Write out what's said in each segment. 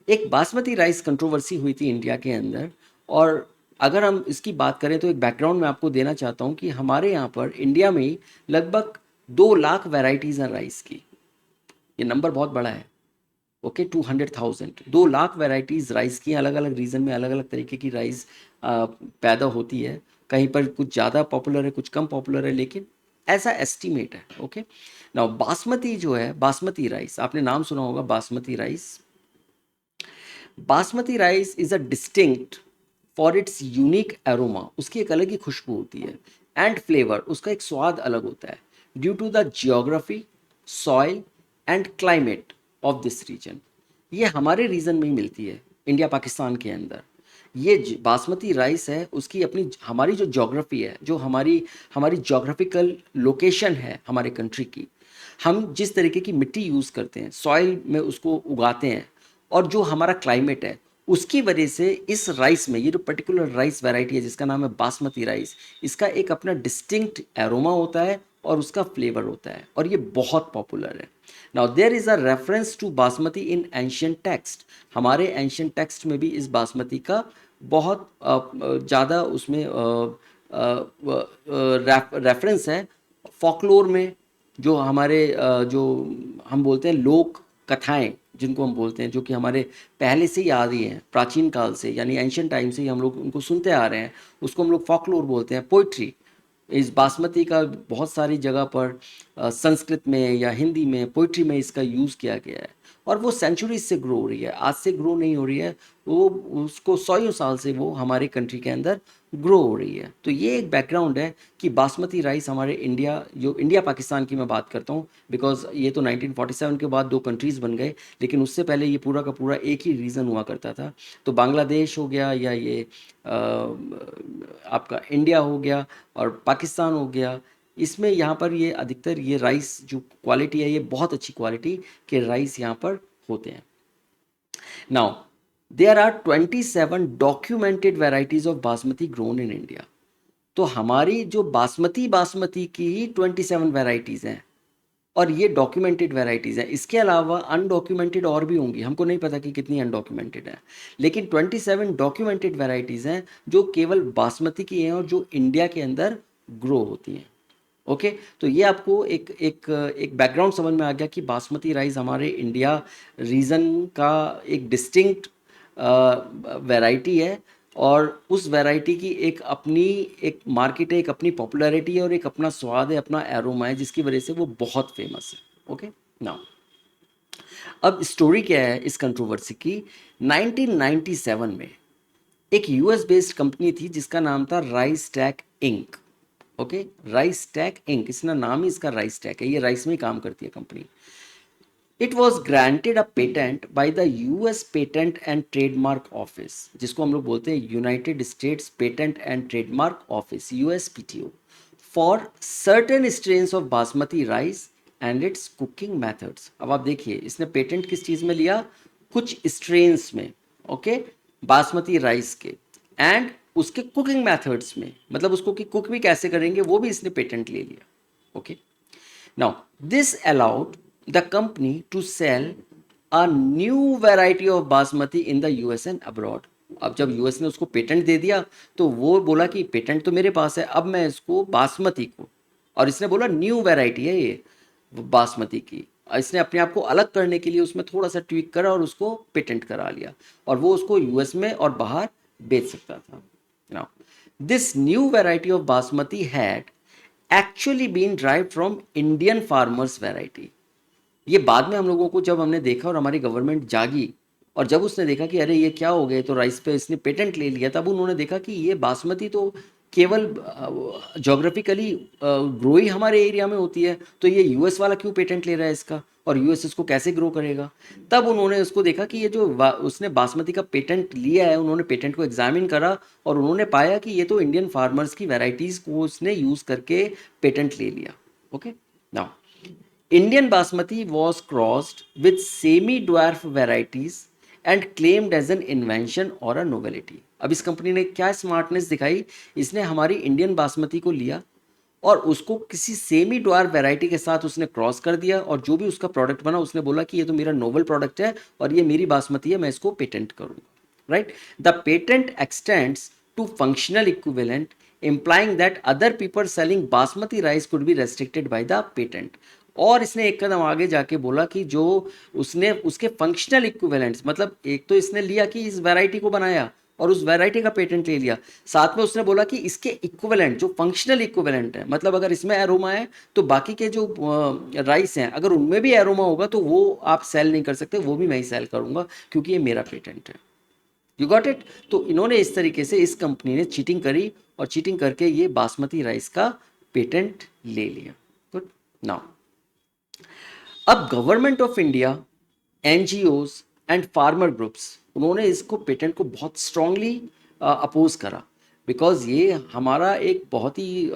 एक basmati rice controversy हुई थी इंडिया के अंदर। और अगर हम इसकी बात करें तो एक बैकग्राउंड मैं आपको देना चाहता हूँ कि हमारे यहाँ पर इंडिया में ही लगभग 2 लाख वैरायटीज़ हैं राइस की। ये नंबर बहुत बड़ा है। ओके, 200,000, 2 लाख वैरायटीज़ राइस की, अलग अलग रीजन में अलग अलग तरीके की राइस पैदा होती है। कहीं पर कुछ ज़्यादा पॉपुलर है, कुछ कम पॉपुलर है, लेकिन ऐसा एस्टिमेट है। ओके, नाउ बासमती जो है, बासमती राइस आपने नाम सुना होगा, basmati rice. Basmati rice is a distinct for its unique aroma, उसकी एक अलग ही खुशबू होती है, एंड फ्लेवर, उसका एक स्वाद अलग होता है, due to the geography, soil and climate of this region. ये हमारे रीजन में ही मिलती है, इंडिया पाकिस्तान के अंदर। ये बासमती राइस है, उसकी अपनी हमारी जो जोग्राफी है, जो हमारी हमारी जोग्राफिकल लोकेशन है हमारे कंट्री की, हम जिस तरीके की मिट्टी यूज़ करते हैं, सॉइल में उसको उगाते हैं, और जो हमारा क्लाइमेट है, उसकी वजह से इस राइस में, ये जो पर्टिकुलर राइस वैरायटी है जिसका नाम है बासमती राइस, इसका एक अपना डिस्टिंक्ट एरोमा होता है और उसका फ्लेवर होता है, और ये बहुत पॉपुलर है। Now there is a reference to basmati in ancient text. हमारे एंशियंट टेक्स्ट में भी इस बासमती का बहुत ज़्यादा उसमें रेफरेंस है। फॉकलोर में जो हमारे जो हम बोलते हैं लोक कथाएं, जिनको हम बोलते हैं, जो कि हमारे पहले से ही आ रही हैं, प्राचीन काल से, यानी एंशियंट टाइम से ही हम लोग उनको सुनते आ रहे हैं, उसको हम लोग फॉकलोर बोलते हैं। पोइट्री, इस बासमती का बहुत सारी जगह पर संस्कृत में या हिंदी में पोइट्री में इसका यूज़ किया गया है, और वो सेंचुरीज से ग्रो हो रही है, आज से ग्रो नहीं हो रही है, वो उसको 100 साल से वो हमारे कंट्री के अंदर ग्रो हो रही है। तो ये एक बैकग्राउंड है कि बासमती राइस हमारे इंडिया, जो इंडिया पाकिस्तान की मैं बात करता हूँ, बिकॉज ये तो 1947 के बाद 2 कंट्रीज़ बन गए, लेकिन उससे पहले ये पूरा का पूरा एक ही रीजन हुआ करता था। तो बांग्लादेश हो गया, या ये आपका इंडिया हो गया, और पाकिस्तान हो गया, इसमें यहाँ पर ये अधिकतर ये राइस जो क्वालिटी है, ये बहुत अच्छी क्वालिटी के राइस यहाँ पर होते हैं। Now there are 27 documented varieties of basmati grown in India. तो हमारी जो बासमती बासमती की ही 27 वेराइटीज़ हैं, और ये डॉक्यूमेंटेड वेराइटीज़ हैं। इसके अलावा अनडॉक्यूमेंटेड और भी होंगी, हमको नहीं पता कि कितनी अनडॉक्यूमेंटेड है, लेकिन 27 डॉक्यूमेंटेड वेराइटीज़ हैं जो केवल बासमती की हैं और जो इंडिया के अंदर ग्रो होती हैं। ओके, तो ये आपको एक एक एक बैकग्राउंड समझ में आ गया कि बासमती राइस हमारे इंडिया रीजन का एक डिस्टिंक्ट वैरायटी है, और उस वैरायटी की एक अपनी एक मार्केट है, एक अपनी पॉपुलैरिटी है, और एक अपना स्वाद है, अपना एरोमा है, जिसकी वजह से वो बहुत फेमस है। ओके, नाउ अब स्टोरी क्या है इस कंट्रोवर्सी की। 1997 में एक यूएस बेस्ड कंपनी थी जिसका नाम था राइस टैक इंक। ओके, राइस टैक इंक, इसका नाम ही इसका राइस टैक है, ये राइस में ही काम करती है company. It was granted a patent by the US patent and trademark office, जिसको हम लोग बोलते हैं United States patent and trademark office, USPTO, for certain strains of basmati rice and its cooking methods. अब आप देखिए, इसने पेटेंट किस चीज़ में लिया, कुछ स्ट्रेन्स में, ओके, बासमती राइस के, एंड उसके कुकिंग मेथड्स में, मतलब उसको कि कुक भी कैसे करेंगे वो भी इसने पेटेंट ले लिया। Okay, now this allowed the company to sell a new variety of basmati in the US and abroad। अब जब यूएस ने उसको पेटेंट दे दिया, तो वो बोला कि पेटेंट तो मेरे पास है, अब मैं इसको बासमती को, और इसने बोला न्यू वैरायटी है ये बासमती की, इसने अपने आप को अलग करने के लिए उसमें थोड़ा सा ट्वीक करा और उसको पेटेंट करा लिया, और वो उसको यूएस में और बाहर बेच सकता था। Now this new variety of basmati had actually been derived from Indian farmers variety. ये बाद में हम लोगों को जब हमने देखा और हमारी गवर्नमेंट जागी, और जब उसने देखा कि अरे ये क्या हो गया, तो राइस पे इसने पेटेंट ले लिया, तब उन्होंने देखा कि ये बासमती तो केवल जोग्राफिकली ग्रो ही हमारे एरिया में होती है, तो ये यूएस वाला क्यों पेटेंट ले रहा है इसका, और यूएस इसको कैसे ग्रो करेगा। तब उन्होंने उसको देखा कि ये जो उसने बासमती का पेटेंट लिया है, उन्होंने पेटेंट को एग्जामिन करा, और उन्होंने पाया कि ये तो इंडियन फार्मर्स की वेराइटीज़ को उसने यूज़ करके पेटेंट ले लिया। Okay, now Indian basmati was crossed with semi-dwarf varieties and claimed as an invention or a novelty। अब इस कंपनी ने क्या स्मार्टनेस दिखाई, इसने हमारी इंडियन बासमती को लिया, और उसको किसी सेमी ड्वार्फ वैरायटी के साथ उसने क्रॉस कर दिया, और जो भी उसका प्रोडक्ट बना उसने बोला कि ये तो मेरा नोवल प्रोडक्ट है और ये मेरी बासमती है, मैं इसको पेटेंट करूंगा, right. The patent extends to functional equivalent, implying that other people selling basmati rice could be restricted by the patent। और इसने एक कदम आगे जाके बोला कि जो उसने उसके फंक्शनल इक्विवेलेंट्स, मतलब एक तो इसने लिया कि इस वैरायटी को बनाया और उस वैरायटी का पेटेंट ले लिया, साथ में उसने बोला कि इसके इक्विवेलेंट जो फंक्शनल इक्विवेलेंट है, मतलब अगर इसमें एरोमा है तो बाकी के जो राइस हैं अगर उनमें भी एरोमा होगा तो वो आप सेल नहीं कर सकते, वो भी मैं ही सेल करूंगा क्योंकि ये मेरा पेटेंट है। You got it. तो इन्होंने इस तरीके से, इस कंपनी ने चीटिंग करी और चीटिंग करके ये बासमती राइस का पेटेंट ले लिया। गुड। नाउ अब government of India, NGOs and farmer groups, उन्होंने इसको पेटेंट को बहुत स्ट्रांगली अपोज करा, बिकॉज ये हमारा एक बहुत ही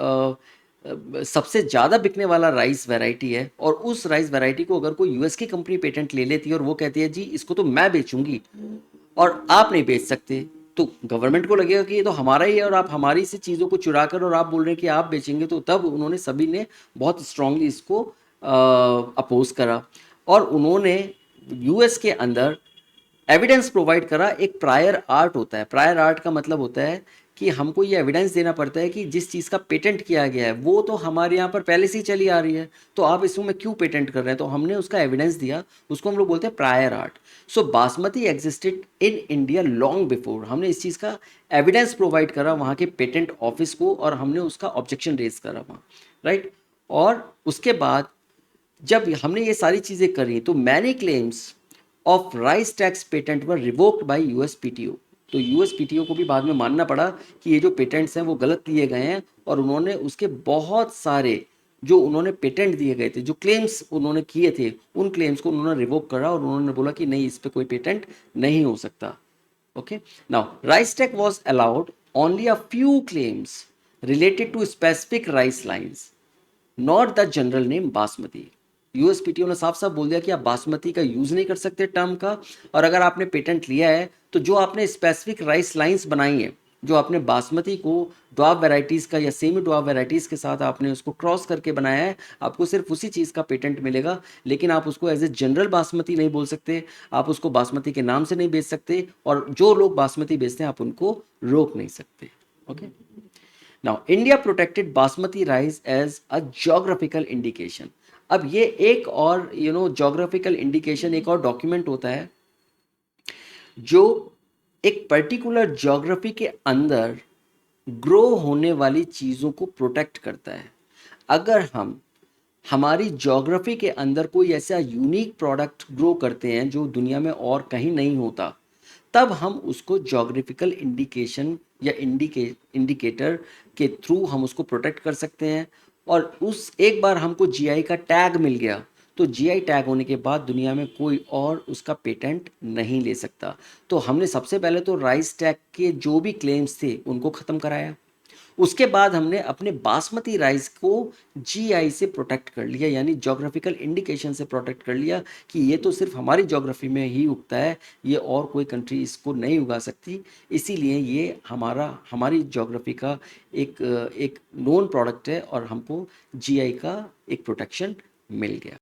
सबसे ज़्यादा बिकने वाला राइस वैरायटी है, और उस राइस वैरायटी को अगर कोई यूएस की कंपनी पेटेंट ले लेती है और वो कहती है जी इसको तो मैं बेचूंगी और आप नहीं बेच सकते, तो गवर्नमेंट को लगेगा कि ये तो हमारा ही है और आप हमारी से चीज़ों को चुरा कर और आप बोल रहे हैं कि आप बेचेंगे, तो तब उन्होंने सभी ने बहुत स्ट्रांगली इसको अपोज करा। और उन्होंने यूएस के अंदर एविडेंस प्रोवाइड करा। एक प्रायर आर्ट होता है, प्रायर आर्ट का मतलब होता है कि हमको ये एविडेंस देना पड़ता है कि जिस चीज़ का पेटेंट किया गया है वो तो हमारे यहाँ पर पहले से ही चली आ रही है, तो आप इसमें क्यों पेटेंट कर रहे हैं, तो हमने उसका एविडेंस दिया, उसको हम लोग बोलते हैं prior art. So basmati existed in India long before, हमने इस चीज़ का एविडेंस प्रोवाइड करा वहाँ के पेटेंट ऑफिस को और हमने उसका ऑब्जेक्शन रेज करा वहाँ, राइट। और उसके बाद जब हमने ये सारी चीज़ें करी तो many claims of RiceTec patent were revoked by USPTO. तो यूएसपीटीओ को भी बाद में मानना पड़ा कि ये जो पेटेंट्स हैं वो गलत लिए गए हैं, और उन्होंने उसके बहुत सारे जो उन्होंने पेटेंट दिए गए थे, जो क्लेम्स उन्होंने किए थे, उन क्लेम्स को उन्होंने रिवोक करा और उन्होंने बोला कि नहीं, इस पर कोई पेटेंट नहीं हो सकता। Okay. Now RiceTec was allowed only a few claims related to specific rice lines, not the general name basmati. USPTO ने साफ साफ बोल दिया कि आप बासमती का यूज नहीं कर सकते टर्म का, और अगर आपने पेटेंट लिया है तो जो आपने स्पेसिफिक राइस लाइंस बनाई है, जो आपने बासमती को ड्वार्फ वैरायटीज़ का या सेमी ड्वार्फ वैरायटीज़ के साथ आपने उसको क्रॉस करके बनाया है, आपको सिर्फ उसी चीज़ का पेटेंट मिलेगा, लेकिन आप उसको एज ए जनरल बासमती नहीं बोल सकते, आप उसको बासमती के नाम से नहीं बेच सकते, और जो लोग बासमती बेचते हैं आप उनको रोक नहीं सकते। Okay. Now India protected basmati rice as a geographical indication. अब ये एक और जोग्राफिकल इंडिकेशन, एक और डॉक्यूमेंट होता है जो एक पर्टिकुलर जोग्राफी के अंदर ग्रो होने वाली चीज़ों को प्रोटेक्ट करता है। अगर हम हमारी जोग्राफी के अंदर कोई ऐसा यूनिक प्रोडक्ट ग्रो करते हैं जो दुनिया में और कहीं नहीं होता, तब हम उसको जोग्राफिकल इंडिकेशन या इंडिकेटर के थ्रू हम उसको प्रोटेक्ट कर सकते हैं। और उस एक बार हमको जीआई का टैग मिल गया, तो जीआई टैग होने के बाद दुनिया में कोई और उसका पेटेंट नहीं ले सकता। तो हमने सबसे पहले तो राइस टैग के जो भी क्लेम्स थे उनको ख़त्म कराया, उसके बाद हमने अपने बासमती राइस को जीआई से प्रोटेक्ट कर लिया, यानी जोग्राफिकल इंडिकेशन से प्रोटेक्ट कर लिया कि ये तो सिर्फ हमारी जोग्राफी में ही उगता है, ये और कोई कंट्री इसको नहीं उगा सकती, इसीलिए ये हमारी जोग्राफी का एक एक नोन प्रोडक्ट है और हमको जीआई का एक प्रोटेक्शन मिल गया।